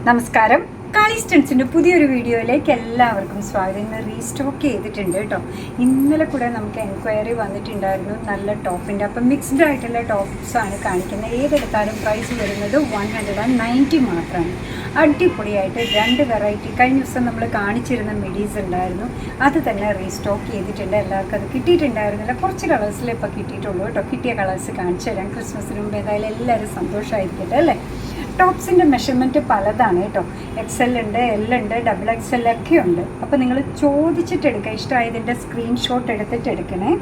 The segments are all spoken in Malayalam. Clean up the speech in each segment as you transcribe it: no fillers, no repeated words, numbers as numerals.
നമസ്കാരം. കാളി സ്റ്റൺസിൻ്റെ പുതിയൊരു വീഡിയോയിലേക്ക് എല്ലാവർക്കും സ്വാഗതം. ഇന്ന് റീസ്റ്റോക്ക് ചെയ്തിട്ടുണ്ട് കേട്ടോ. ഇന്നലെ കൂടെ നമുക്ക് എൻക്വയറി വന്നിട്ടുണ്ടായിരുന്നു നല്ല ടോപ്പിൻ്റെ. അപ്പം മിക്സ്ഡ് ആയിട്ടുള്ള ടോപ്സാണ് കാണിക്കുന്നത്. ഏതെടുത്താലും പ്രൈസ് വരുന്നത് 190 മാത്രമാണ്. അടിപൊളിയായിട്ട് 2 വെറൈറ്റി കഴിഞ്ഞ ദിവസം നമ്മൾ കാണിച്ചിരുന്ന മിഡീസ് ഉണ്ടായിരുന്നു, അത് തന്നെ റീസ്റ്റോക്ക് ചെയ്തിട്ടുണ്ട്. എല്ലാവർക്കും അത് കിട്ടിയിട്ടുണ്ടായിരുന്നില്ല, കുറച്ച് കളേഴ്സിലേ ഇപ്പോൾ കിട്ടിയിട്ടുള്ളൂ കേട്ടോ. കിട്ടിയ കളേഴ്സ് കാണിച്ചു തരാം. ക്രിസ്മസിന് മുമ്പ് ഏതായാലും എല്ലാവരും സന്തോഷമായിരിക്കട്ടെ അല്ലേ. ടോപ്സിൻ്റെ മെഷർമെൻറ്റ് പലതാണ് കേട്ടോ. XL ഉണ്ട്, L ഉണ്ട്, XXL ഒക്കെ ഉണ്ട്. അപ്പോൾ നിങ്ങൾ ചോദിച്ചിട്ടെടുക്കുക. ഇഷ്ടമായതിൻ്റെ സ്ക്രീൻഷോട്ട് എടുത്തിട്ട് എടുക്കണേ.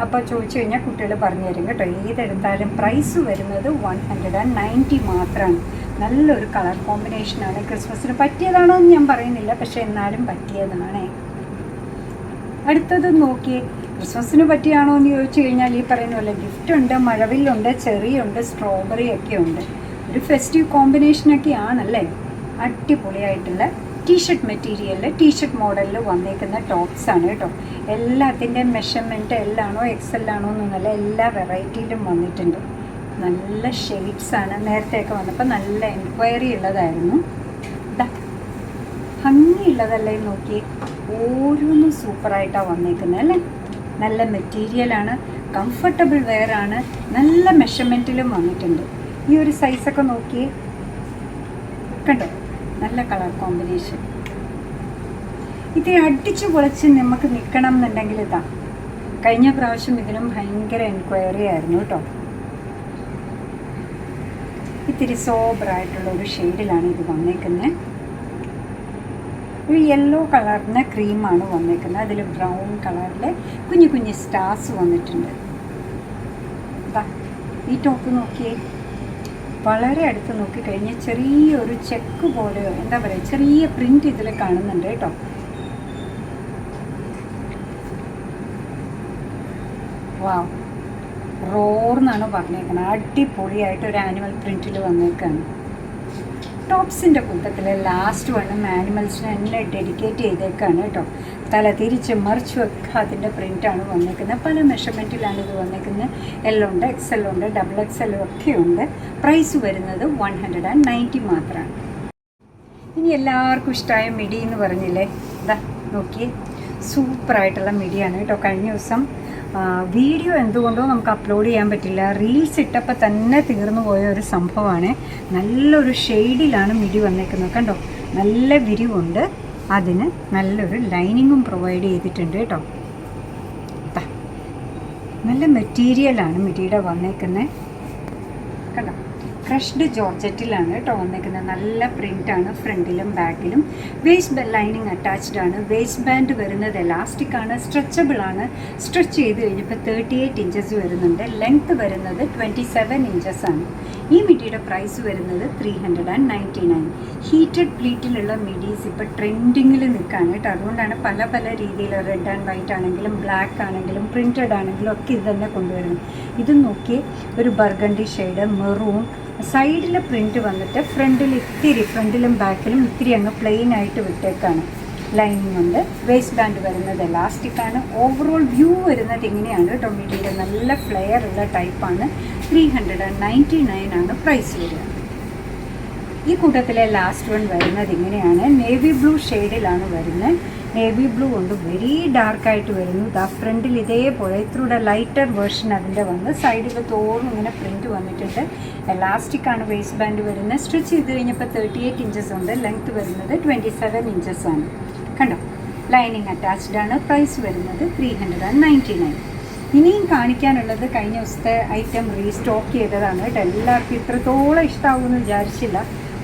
അപ്പോൾ ചോദിച്ചു കഴിഞ്ഞാൽ കുട്ടികൾ പറഞ്ഞു തരും കേട്ടോ. ഏതെടുത്താലും പ്രൈസ് വരുന്നത് 190 മാത്രമാണ്. നല്ലൊരു കളർ കോമ്പിനേഷനാണ്. ക്രിസ്മസിന് പറ്റിയതാണോ എന്ന് ഞാൻ പറയുന്നില്ല, പക്ഷേ എന്നാലും പറ്റിയതാണ്. അടുത്തത് നോക്കിയേ, ക്രിസ്മസിന് പറ്റിയാണോ എന്ന് ചോദിച്ചു കഴിഞ്ഞാൽ ഈ പറയുന്ന പോലെ ഗിഫ്റ്റ് ഉണ്ട്, മഴവില്ലുണ്ട്, ചെറിയുണ്ട്, സ്ട്രോബെറി ഒക്കെ ഉണ്ട്. ഒരു ഫെസ്റ്റീവ് കോമ്പിനേഷനൊക്കെ ആണല്ലേ. അടിപൊളിയായിട്ടുള്ള ടീഷർട്ട് മെറ്റീരിയലിൽ ടീഷർട്ട് മോഡലിൽ വന്നേക്കുന്ന ടോപ്സാണ് കേട്ടോ. എല്ലാത്തിൻ്റെ മെഷർമെൻറ്റ് എല്ലാണോ XL ആണോ എന്നൊന്നല്ല, എല്ലാ വെറൈറ്റിയിലും വന്നിട്ടുണ്ട്. നല്ല ഷെയ്ഡ്സാണ്. നേരത്തെയൊക്കെ വന്നപ്പോൾ നല്ല എൻക്വയറി ഉള്ളതായിരുന്നു. ഭംഗിയുള്ളതല്ലേ നോക്കി, ഓരോന്നും സൂപ്പറായിട്ടാണ് വന്നേക്കുന്നത് അല്ലേ. നല്ല മെറ്റീരിയലാണ്, കംഫർട്ടബിൾ വെയറാണ്, നല്ല മെഷർമെൻറ്റിലും വന്നിട്ടുണ്ട്. ഈ ഒരു സൈസൊക്കെ നോക്കിയേ കണ്ടോ, നല്ല കളർ കോമ്പിനേഷൻ. ഇത് അടിച്ചു പൊളിച്ച് നമുക്ക് നിൽക്കണം എന്നുണ്ടെങ്കിൽ ഇതാ. കഴിഞ്ഞ പ്രാവശ്യം ഇതിനും ഭയങ്കര എൻക്വയറി ആയിരുന്നു കേട്ടോ. ഇത്തിരി സോബറായിട്ടുള്ള ഒരു ഷെയ്ഡിലാണ് ഇത് വന്നേക്കുന്നത്. ഒരു യെല്ലോ കളറിന് ക്രീമാണ് വന്നേക്കുന്നത്. അതിൽ ബ്രൗൺ കളറിൽ കുഞ്ഞു കുഞ്ഞു സ്റ്റാർസ് വന്നിട്ടുണ്ട്. ഈ ടോപ്പ് നോക്കിയേ, വളരെ അടുത്ത് നോക്കിക്കഴിഞ്ഞാൽ ചെറിയൊരു ചെക്ക് പോലെ എന്താ പറയുക, ചെറിയ പ്രിന്റ് ഇതിൽ കാണുന്നുണ്ട് കേട്ടോ. വാവ്, റോർന്നാണ് പറഞ്ഞേക്കുന്നത്. അടിപൊളിയായിട്ട് ഒരു ആനിമൽ പ്രിന്റിൽ വന്നേക്കാണ്. ടോപ്സിൻ്റെ കൂട്ടത്തിൽ ലാസ്റ്റ് വണ്ണും ആനിമൽസിനെ തന്നെ ഡെഡിക്കേറ്റ് ചെയ്തേക്കാണ് കേട്ടോ. തല തിരിച്ച് മറിച്ച് വെക്കുക, അതിൻ്റെ പ്രിൻ്റാണ് വന്നേക്കുന്നത്. പല മെഷർമെൻറ്റിലാണ് ഇത് വന്നേക്കുന്നത്. L ഉണ്ട്, XL ഉണ്ട്, XXL ഒക്കെ ഉണ്ട്. പ്രൈസ് വരുന്നത് 190 മാത്രമാണ്. ഇനി എല്ലാവർക്കും ഇഷ്ടമായ മിഡി എന്ന് പറഞ്ഞില്ലേ, ഇതാ നോക്കിയേ, സൂപ്പറായിട്ടുള്ള മിഡിയാണ് കേട്ടോ. കഴിഞ്ഞ ദിവസം വീഡിയോ എന്തുകൊണ്ടോ നമുക്ക് അപ്ലോഡ് ചെയ്യാൻ പറ്റില്ല, റീൽസ് ഇട്ടപ്പോൾ തന്നെ തീർന്നു പോയ ഒരു സംഭവമാണ്. നല്ലൊരു ഷെയ്ഡിലാണ് മിഡി വന്നേക്കുന്നത് കണ്ടോ. നല്ല വിരിവുണ്ട്, അതിന് നല്ലൊരു ലൈനിങ്ങും പ്രൊവൈഡ് ചെയ്തിട്ടുണ്ട് കേട്ടോ. നല്ല മെറ്റീരിയലാണ് മിഡിയുടെ വന്നേക്കുന്നത് കണ്ടോ. ക്രഷ്ഡ് ജോർജറ്റിലാണ് കേട്ടോ വന്നേക്കുന്നത്. നല്ല പ്രിൻ്റാണ് ഫ്രണ്ടിലും ബാക്കിലും. വേസ്റ്റ് ലൈനിങ് അറ്റാച്ച്ഡ് ആണ്. വേസ്റ്റ് ബാൻഡ് വരുന്നത് എലാസ്റ്റിക് ആണ്, സ്ട്രെച്ചബിൾ ആണ്. സ്ട്രെച്ച് ചെയ്ത് കഴിഞ്ഞപ്പോൾ 38 ഇഞ്ചസ് വരുന്നുണ്ട്. ലെങ്ത്ത് വരുന്നത് 27 ഇഞ്ചസ് ആണ്. ഈ മിഡിയുടെ പ്രൈസ് വരുന്നത് 399. ഹീറ്റഡ് പ്ലീറ്റിലുള്ള മിഡീസ് ഇപ്പോൾ ട്രെൻഡിങ്ങിൽ നിൽക്കുകയാണ് കേട്ടോ. അതുകൊണ്ടാണ് പല പല രീതിയിൽ റെഡ് ആൻഡ് വൈറ്റ് ആണെങ്കിലും ബ്ലാക്ക് ആണെങ്കിലും പ്രിൻറ്റഡ് ആണെങ്കിലും ഒക്കെ ഇത് തന്നെ കൊണ്ടുവരുന്നത്. ഇത് നോക്കി, ഒരു ബർഗണ്ടി ഷെയ്ഡ്, മെറൂൺ, സൈഡിൽ പ്രിൻറ്റ് വന്നിട്ട് ഫ്രണ്ടിലും ബാക്കിലും ഇത്തിരി അങ്ങ് പ്ലെയിൻ ആയിട്ട് വിട്ടേക്കാണ്. ലൈനിങ് ഉണ്ട്. വേസ്റ്റ് ബാൻഡ് വരുന്നത് എലാസ്റ്റിക് ആണ്. ഓവറോൾ വ്യൂ വരുന്നത് ഇങ്ങനെയാണ് കേട്ടോ. മിഡിയുടെ നല്ല ഫ്ലെയർ ഉള്ള ടൈപ്പാണ്. 399 ആണ് പ്രൈസ് വരിക. ഈ കൂട്ടത്തിലെ ലാസ്റ്റ് വൺ വരുന്നത് ഇങ്ങനെയാണ്. നേവി ബ്ലൂ ഷെയ്ഡിലാണ് വരുന്നത്. നേവി ബ്ലൂ കൊണ്ട് വെരി ഡാർക്കായിട്ട് വരുന്നു. ഫ്രണ്ടിൽ ഇതേപോലെ ഇത്രൂടെ ലൈറ്റർ വേർഷൻ അതിൻ്റെ വന്ന് സൈഡിൽ തോറും ഇങ്ങനെ പ്രിൻറ്റ് വന്നിട്ടുണ്ട്. എലാസ്റ്റിക് ആണ് വേസ്റ്റ് ബാൻഡ് വരുന്നത്. സ്റ്റിച്ച് ചെയ്ത് കഴിഞ്ഞപ്പോൾ 38 ഇഞ്ചസ് ഉണ്ട്. ലെങ്ത്ത് വരുന്നത് 27 ഇഞ്ചസ് ആണ് കണ്ടോ. ലൈനിങ് അറ്റാച്ച്ഡ് ആണ്. പ്രൈസ് വരുന്നത് 399. ഇനിയും കാണിക്കാനുള്ളത് കഴിഞ്ഞ ദിവസത്തെ ഐറ്റം റീസ്റ്റോക്ക് ചെയ്തതാണ് കേട്ടോ. എല്ലാവർക്കും ഇത്രത്തോളം ഇഷ്ടമാകുമെന്ന് വിചാരിച്ചില്ല.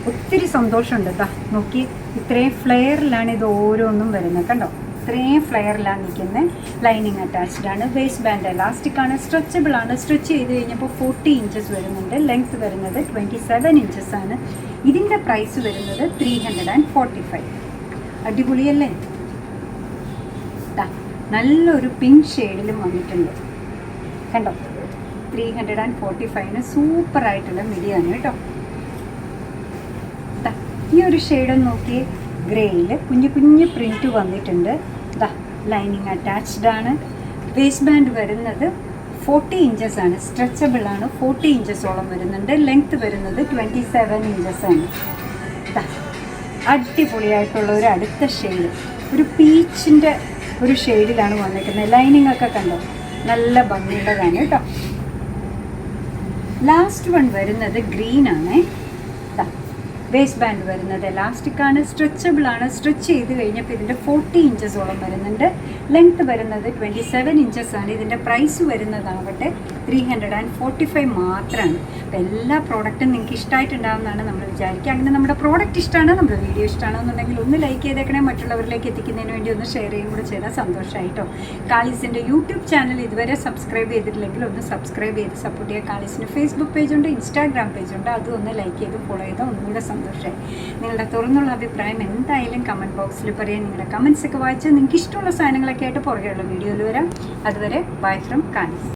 ഒത്തിരി സന്തോഷമുണ്ട്. ഇതാ നോക്കി, ഇത്രയും ഫ്ലെയറിലാണ് ഇത് ഓരോന്നും വരുന്നത് കണ്ടോ. ഇത്രയും ഫ്ലെയറിലാണ് നിൽക്കുന്നത്. ലൈനിങ് അറ്റാച്ച്ഡ് ആണ്. വേസ്റ്റ് ബാൻഡ് എലാസ്റ്റിക് ആണ്, സ്ട്രെച്ചബിൾ ആണ്. സ്ട്രെച്ച് ചെയ്ത് കഴിഞ്ഞപ്പോൾ 40 ഇഞ്ചസ് വരുന്നുണ്ട്. ലെങ്ത്ത് വരുന്നത് 27 ഇഞ്ചസ് ആണ്. ഇതിൻ്റെ പ്രൈസ് വരുന്നത് 345. അടിപൊളിയല്ലേ. നല്ലൊരു പിങ്ക് ഷെയ്ഡിലും വന്നിട്ടുണ്ട് കണ്ടോ. 345 സൂപ്പറായിട്ടുള്ള മിഡിയാണ് കേട്ടോ. ഈ ഒരു ഷെയ്ഡ് നോക്കി, ഗ്രേയിൽ കുഞ്ഞു കുഞ്ഞു പ്രിൻറ്റ് വന്നിട്ടുണ്ട്. ലൈനിങ് അറ്റാച്ച്ഡ് ആണ്. വേസ്റ്റ് ബാൻഡ് വരുന്നത് 40 ഇഞ്ചസ് ആണ്. സ്ട്രെച്ചബിൾ ആണ്. 40 ഇഞ്ചസോളം വരുന്നുണ്ട്. ലെങ്ത്ത് വരുന്നത് 27 ഇഞ്ചസ് ആണ്. അടിപൊളിയായിട്ടുള്ള ഒരു അടുത്ത ഷെയ്ഡ്, ഒരു പീച്ചിൻ്റെ ഒരു ഷെയ്ഡിലാണ് വന്നിരിക്കുന്നത്. ലൈനിങ് ഒക്കെ കണ്ടോ, നല്ല ഭംഗിയുള്ളതാണ് കേട്ടോ. ലാസ്റ്റ് വൺ വരുന്നത് ഗ്രീൻ ആണ്. വേസ്റ്റ് ബാൻഡ് വരുന്നത് എലാസ്റ്റിക് ആണ്, സ്ട്രെച്ചബിൾ ആണ്. സ്ട്രെച്ച് ചെയ്ത് കഴിഞ്ഞപ്പോൾ ഇതിൻ്റെ 40 ഇഞ്ചസോളം വരുന്നുണ്ട്. ലെങ്ത് വരുന്നത് 27 ഇഞ്ചസ് ആണ്. ഇതിൻ്റെ പ്രൈസ് വരുന്നതാവട്ടെ 345 മാത്രമാണ്. അപ്പോൾ എല്ലാ പ്രോഡക്റ്റും നിങ്ങൾക്ക് ഇഷ്ടമായിട്ടുണ്ടാകുമെന്നാണ് നമ്മൾ വിചാരിക്കുക. അങ്ങനെ നമ്മുടെ പ്രോഡക്റ്റ് ഇഷ്ടമാണ്, നമ്മുടെ വീഡിയോ ഇഷ്ടമാണെന്നുണ്ടെങ്കിൽ ഒന്ന് ലൈക്ക് ചെയ്തേക്കണേ. മറ്റുള്ളവരിലേക്ക് എത്തിക്കുന്നതിന് വേണ്ടി ഒന്ന് ഷെയർ ചെയ്യും കൂടെ ചെയ്താൽ സന്തോഷമായിട്ടോ. കാളീസിൻ്റെ യൂട്യൂബ് ചാനൽ ഇതുവരെ സബ്സ്ക്രൈബ് ചെയ്തിട്ടില്ലെങ്കിൽ ഒന്ന് സബ്സ്ക്രൈബ് ചെയ്ത് സപ്പോർട്ട് ചെയ്യുക. കാളീസിന് ഫേസ്ബുക്ക് പേജുണ്ട്, ഇൻസ്റ്റാഗ്രാം പേജുണ്ട്. അതും ഒന്ന് ലൈക്ക് ചെയ്ത് ഫോളോ ചെയ്താൽ ഒന്നുകൂടെ സന്തോഷമായി. നിങ്ങളുടെ തുറന്നുള്ള അഭിപ്രായം എന്തായാലും കമൻറ്റ് ബോക്സിൽ പറയാം. നിങ്ങളുടെ കമൻസ് ഒക്കെ വായിച്ച് നിങ്ങൾക്ക് ഇഷ്ടമുള്ള സാധനങ്ങളൊക്കെ ആയിട്ട് പുറകെയുള്ള വീഡിയോയിൽ വരാം. അതുവരെ ബൈ ഫ്രം കാളീസ്.